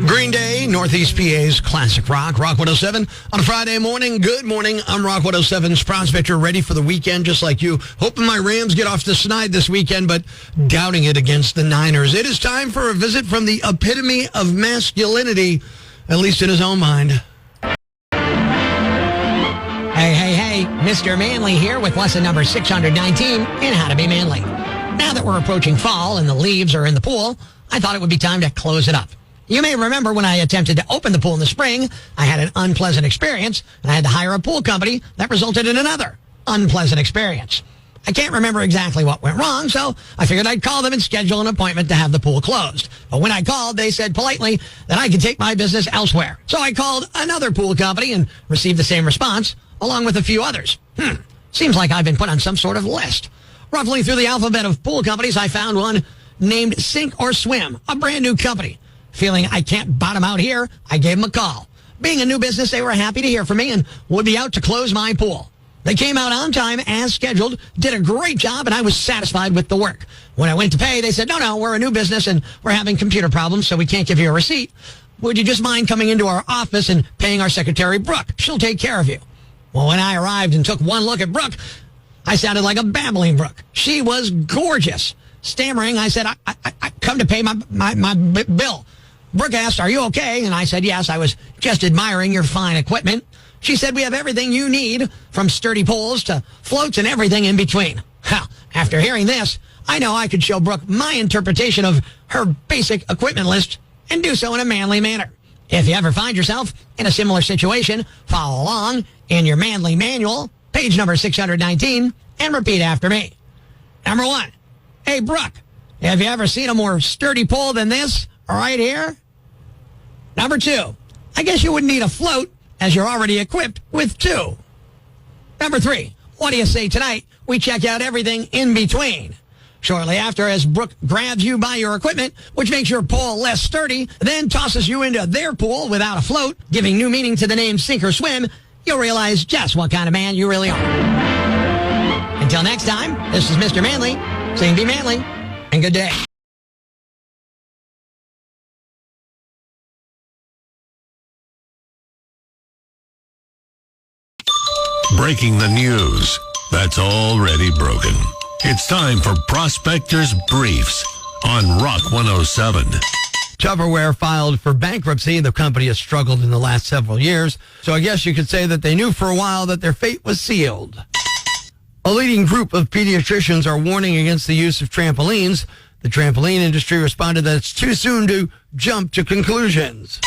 Green Day, Northeast PA's classic rock, Rock 107 on a Friday morning. Good morning. I'm Rock 107's Prospector, ready for the weekend just like you. Hoping my Rams get off the snide this weekend, but doubting it against the Niners. It is time for a visit from the epitome of masculinity, at least in his own mind. Hey, Mr. Manly here with lesson number 619 in How to Be Manly. Now that we're approaching fall and the leaves are in the pool, I thought it would be time to close it up. You may remember when I attempted to open the pool in the spring, I had an unpleasant experience, and I had to hire a pool company that resulted in another unpleasant experience. I can't remember exactly what went wrong, so I figured I'd call them and schedule an appointment to have the pool closed. But when I called, they said politely that I could take my business elsewhere. So I called another pool company and received the same response, along with a few others. Seems like I've been put on some sort of list. Ruffling through the alphabet of pool companies, I found one named Sink or Swim, a brand new company. Feeling I can't bottom out here, I gave them a call. Being a new business, they were happy to hear from me and would be out to close my pool. They came out on time as scheduled, did a great job, and I was satisfied with the work. When I went to pay, they said, no, we're a new business and we're having computer problems, so we can't give you a receipt. Would you just mind coming into our office and paying our secretary, Brooke? She'll take care of you. Well, when I arrived and took one look at Brooke, I sounded like a babbling brook. She was gorgeous. Stammering, I said, I come to pay my bill. Brooke asked, are you okay? And I said, yes, I was just admiring your fine equipment. She said, we have everything you need, from sturdy poles to floats and everything in between. Well, after hearing this, I know I could show Brooke my interpretation of her basic equipment list and do so in a manly manner. If you ever find yourself in a similar situation, follow along in your manly manual, page number 619, and repeat after me. Number 1, hey, Brooke, have you ever seen a more sturdy pole than this right here? Number 2, I guess you wouldn't need a float as you're already equipped with 2. Number 3, what do you say tonight we check out everything in between? Shortly after, as Brooke grabs you by your equipment, which makes your pole less sturdy, then tosses you into their pool without a float, giving new meaning to the name Sink or Swim, you'll realize just what kind of man you really are. Until next time, this is Mr. Manly, saying be manly, and good day. Breaking the news that's already broken. It's time for Prospector's Briefs on Rock 107. Tupperware filed for bankruptcy. The company has struggled in the last several years, so I guess you could say that they knew for a while that their fate was sealed. A leading group of pediatricians are warning against the use of trampolines. The trampoline industry responded that it's too soon to jump to conclusions.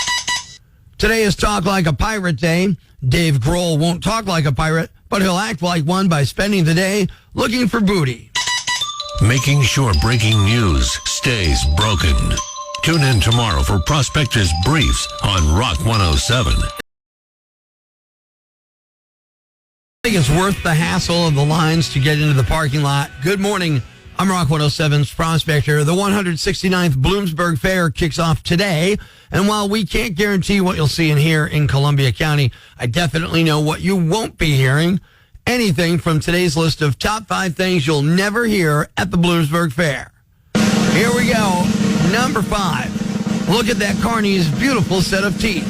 Today is Talk Like a Pirate Day. Dave Grohl won't talk like a pirate, but he'll act like one by spending the day looking for booty. Making sure breaking news stays broken. Tune in tomorrow for Prospector's Briefs on Rock 107. I think it's worth the hassle of the lines to get into the parking lot. Good morning. I'm Rock 107's Prospector. The 169th Bloomsburg Fair kicks off today. And while we can't guarantee what you'll see and hear in Columbia County, I definitely know what you won't be hearing. Anything from today's list of top 5 things you'll never hear at the Bloomsburg Fair. Here we go. Number 5. Look at that carny's beautiful set of teeth.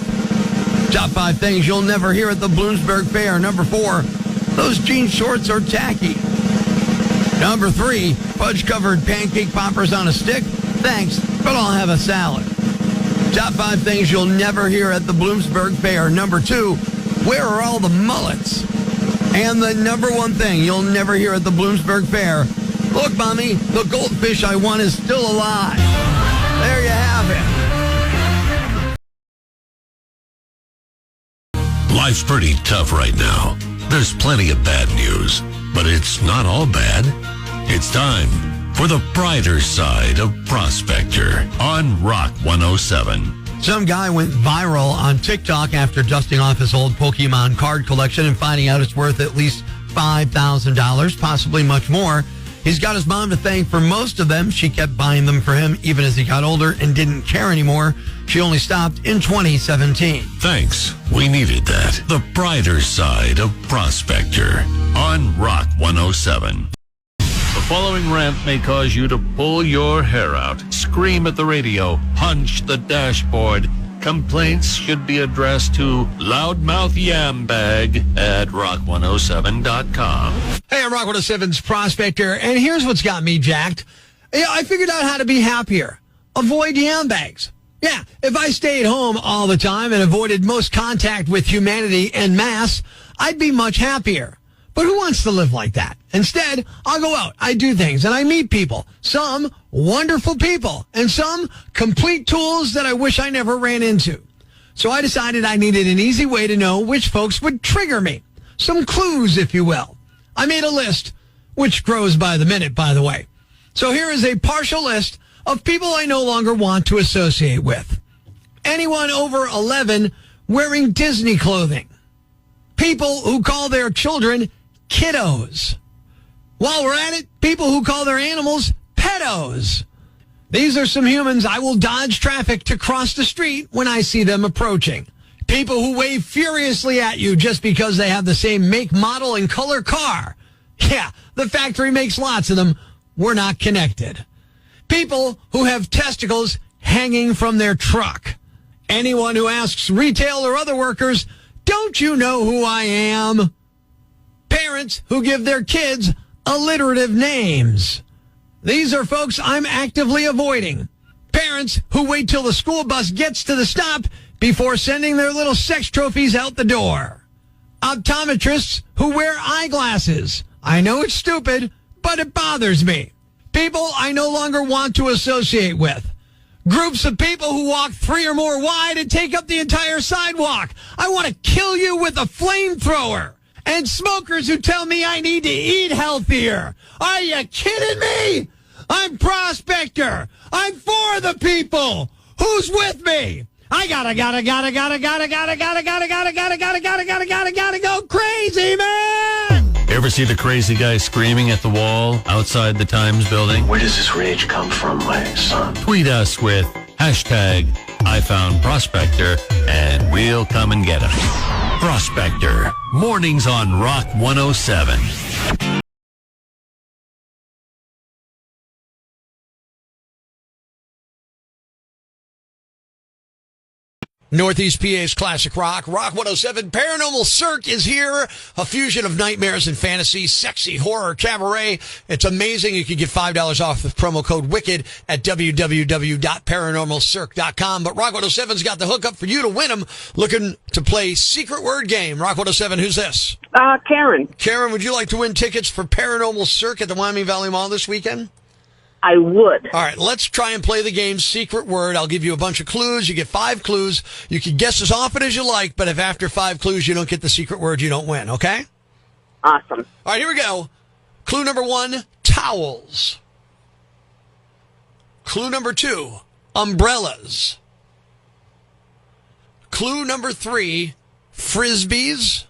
Top 5 things you'll never hear at the Bloomsburg Fair. Number 4. Those jean shorts are tacky. Number 3. Fudge-covered pancake poppers on a stick. Thanks, but I'll have a salad. Top 5 things you'll never hear at the Bloomsburg Fair. Number 2. Where are all the mullets? And the number 1 thing you'll never hear at the Bloomsburg Fair. Look, Mommy, the goldfish I want is still alive. There you have it. Life's pretty tough right now. There's plenty of bad news, but it's not all bad. It's time for the brighter side of Prospector on Rock 107. Some guy went viral on TikTok after dusting off his old Pokemon card collection and finding out it's worth at least $5,000, possibly much more. He's got his mom to thank for most of them. She kept buying them for him even as he got older and didn't care anymore. She only stopped in 2017. Thanks. We needed that. The brighter side of Prospector on Rock 107. The following rant may cause you to pull your hair out, scream at the radio, punch the dashboard, Complaints should be addressed to loudmouthyambag@rock107.com. Hey, I'm Rock 107's Prospector, and here's what's got me jacked. Yeah, I figured out how to be happier. Avoid yam bags. Yeah, if I stayed home all the time and avoided most contact with humanity en masse, I'd be much happier. But who wants to live like that? Instead, I'll go out, I do things, and I meet people. Some wonderful people, and some complete tools that I wish I never ran into. So I decided I needed an easy way to know which folks would trigger me. Some clues, if you will. I made a list, which grows by the minute, by the way. So here is a partial list of people I no longer want to associate with. Anyone over 11 wearing Disney clothing. People who call their children kiddos. While we're at it, people who call their animals pedos. These are some humans I will dodge traffic to cross the street when I see them approaching. People who wave furiously at you just because they have the same make, model, and color car. Yeah, the factory makes lots of them. We're not connected. People who have testicles hanging from their truck. Anyone who asks retail or other workers, "Don't you know who I am?" Parents who give their kids alliterative names. These are folks I'm actively avoiding. Parents who wait till the school bus gets to the stop before sending their little sex trophies out the door. Optometrists who wear eyeglasses. I know it's stupid, but it bothers me. People I no longer want to associate with. Groups of people who walk 3 or more wide and take up the entire sidewalk. I want to kill you with a flamethrower. And smokers who tell me I need to eat healthier. Are you kidding me? I'm Prospector. I'm for the people. Who's with me? I gotta go crazy, man. Ever see the crazy guy screaming at the wall outside the Times building? Where does this rage come from, my son? Tweet us with #IFoundProspector and we'll come and get him. Prospector, mornings on Rock 107. Northeast PA's classic rock, Rock 107. Paranormal Cirque is here. A fusion of nightmares and fantasy, sexy horror cabaret. It's amazing. You can get $5 off with promo code WICKED at www.paranormalcirque.com. But Rock 107's got the hookup for you to win them. Looking to play Secret Word Game. Rock 107, who's this? Karen. Karen, would you like to win tickets for Paranormal Cirque at the Wyoming Valley Mall this weekend? I would. All right, let's try and play the game Secret Word. I'll give you a bunch of clues. You get 5 clues. You can guess as often as you like, but if after 5 clues you don't get the secret word, you don't win, okay? Awesome. All right, here we go. Clue number 1, towels. Clue number 2, umbrellas. Clue number 3, frisbees.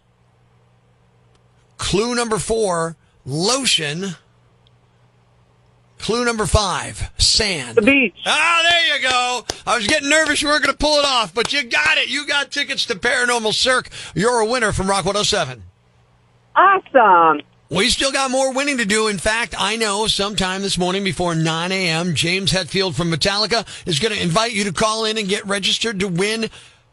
Clue number 4, lotion. Clue number 5, sand. The beach. Ah, there you go. I was getting nervous you weren't going to pull it off, but you got it. You got tickets to Paranormal Cirque. You're a winner from Rock 107. Awesome. We still got more winning to do. In fact, I know sometime this morning before 9 a.m., James Hetfield from Metallica is going to invite you to call in and get registered to win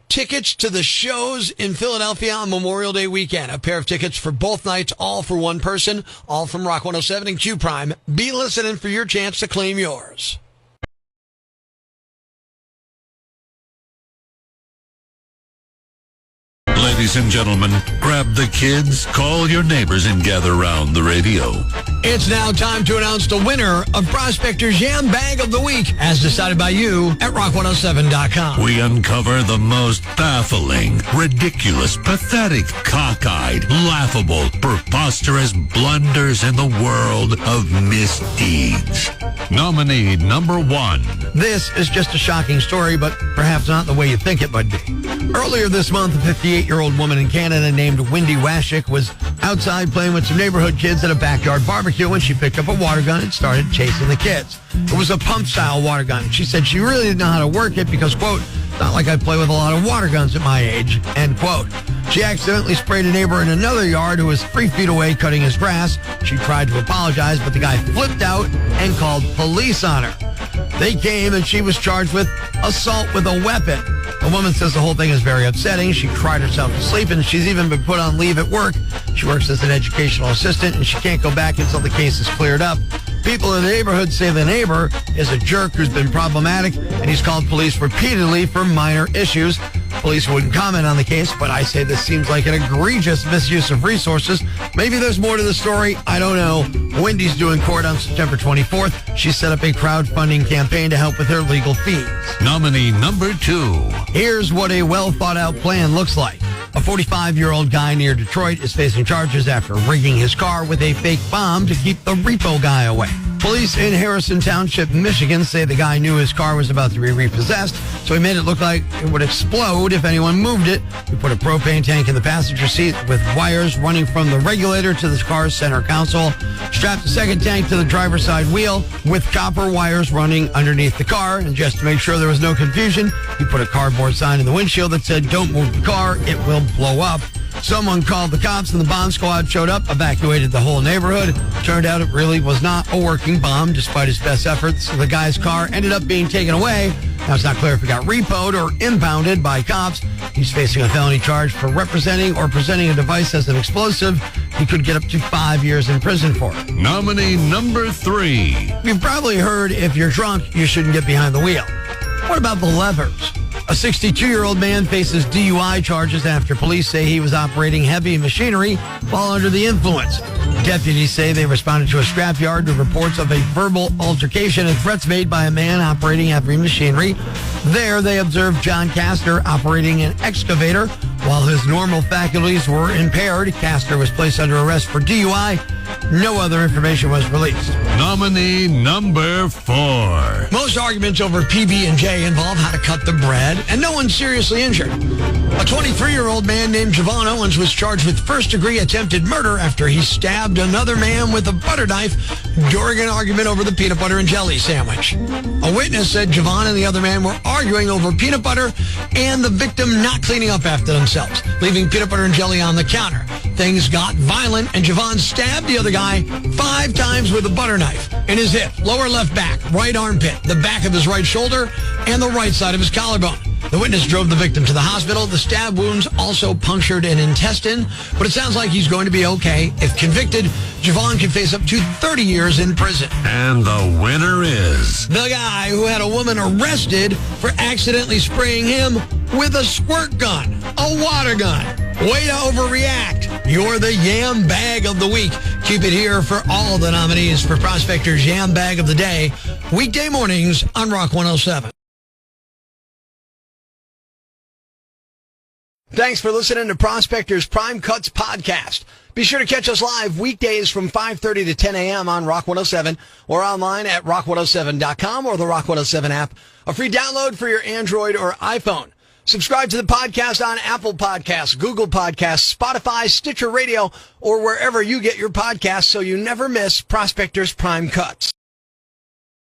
tickets to the shows in Philadelphia on Memorial Day weekend. A pair of tickets for both nights, all for one person, all from Rock 107 and Q Prime. Be listening for your chance to claim yours. Ladies and gentlemen, grab the kids, call your neighbors, and gather around the radio. It's now time to announce the winner of Prospector's Yam Bag of the Week, as decided by you at rock107.com. We uncover the most baffling, ridiculous, pathetic, cockeyed, laughable, preposterous blunders in the world of misdeeds. Nominee number 1. This is just a shocking story, but perhaps not the way you think it might be. Earlier this month, a 58-year-old woman in Canada named Wendy Washik was outside playing with some neighborhood kids at a backyard barbecue when she picked up a water gun and started chasing the kids. It was a pump-style water gun. She said she really didn't know how to work it because, quote, "It's not like I play with a lot of water guns at my age," end quote. She accidentally sprayed a neighbor in another yard who was 3 feet away cutting his grass. She tried to apologize, but the guy flipped out and called police on her. They came and she was charged with assault with a weapon. The woman says the whole thing is very upsetting. She cried herself to sleep, and she's even been put on leave at work. She works as an educational assistant, and she can't go back until the case is cleared up. People in the neighborhood say the neighbor is a jerk who's been problematic, and he's called police repeatedly for minor issues. Police wouldn't comment on the case, but I say this seems like an egregious misuse of resources. Maybe there's more to the story. I don't know. Wendy's due in court on September 24th. She set up a crowdfunding campaign to help with her legal fees. Nominee number 2. Here's what a well-thought-out plan looks like. A 45-year-old guy near Detroit is facing charges after rigging his car with a fake bomb to keep the repo guy away. Police in Harrison Township, Michigan, say the guy knew his car was about to be repossessed, so he made it look like it would explode if anyone moved it. He put a propane tank in the passenger seat with wires running from the regulator to the car's center console, strapped a second tank to the driver's side wheel with copper wires running underneath the car, and just to make sure there was no confusion, he put a cardboard sign in the windshield that said, "Don't move the car, it will blow up." Someone called the cops and the bomb squad showed up, evacuated the whole neighborhood. Turned out it really was not a working bomb, despite his best efforts. The guy's car ended up being taken away. Now it's not clear if it got repoed or impounded by cops. He's facing a felony charge for representing or presenting a device as an explosive. He could get up to 5 years in prison for it. Nominee number 3. You've probably heard if you're drunk, you shouldn't get behind the wheel. What about the levers? A 62-year-old man faces DUI charges after police say he was operating heavy machinery while under the influence. Deputies say they responded to a scrapyard to reports of a verbal altercation and threats made by a man operating heavy machinery. There, they observed John Castor operating an excavator. While his normal faculties were impaired, Castor was placed under arrest for DUI. No other information was released. Nominee number 4. Most arguments over PB&J involve how to cut the bread, and no one's seriously injured. A 23-year-old man named Javon Owens was charged with first-degree attempted murder after he stabbed another man with a butter knife during an argument over the peanut butter and jelly sandwich. A witness said Javon and the other man were arguing over peanut butter and the victim not cleaning up after themselves, leaving peanut butter and jelly on the counter. Things got violent, and Javon stabbed the other guy 5 times with a butter knife in his hip, lower left back, right armpit, the back of his right shoulder, and the right side of his collarbone. The witness drove the victim to the hospital. The stab wounds also punctured an intestine, but it sounds like he's going to be okay. If convicted, Javon can face up to 30 years in prison. And the winner is the guy who had a woman arrested for accidentally spraying him with a squirt gun, a water gun. Way to overreact. You're the Yam Bag of the Week. Keep it here for all the nominees for Prospector's Yam Bag of the Day, weekday mornings on Rock 107. Thanks for listening to Prospector's Prime Cuts podcast. Be sure to catch us live weekdays from 5:30 to 10 a.m. on Rock 107 or online at rock107.com or the Rock 107 app, a free download for your Android or iPhone. Subscribe to the podcast on Apple Podcasts, Google Podcasts, Spotify, Stitcher Radio, or wherever you get your podcasts so you never miss Prospector's Prime Cuts.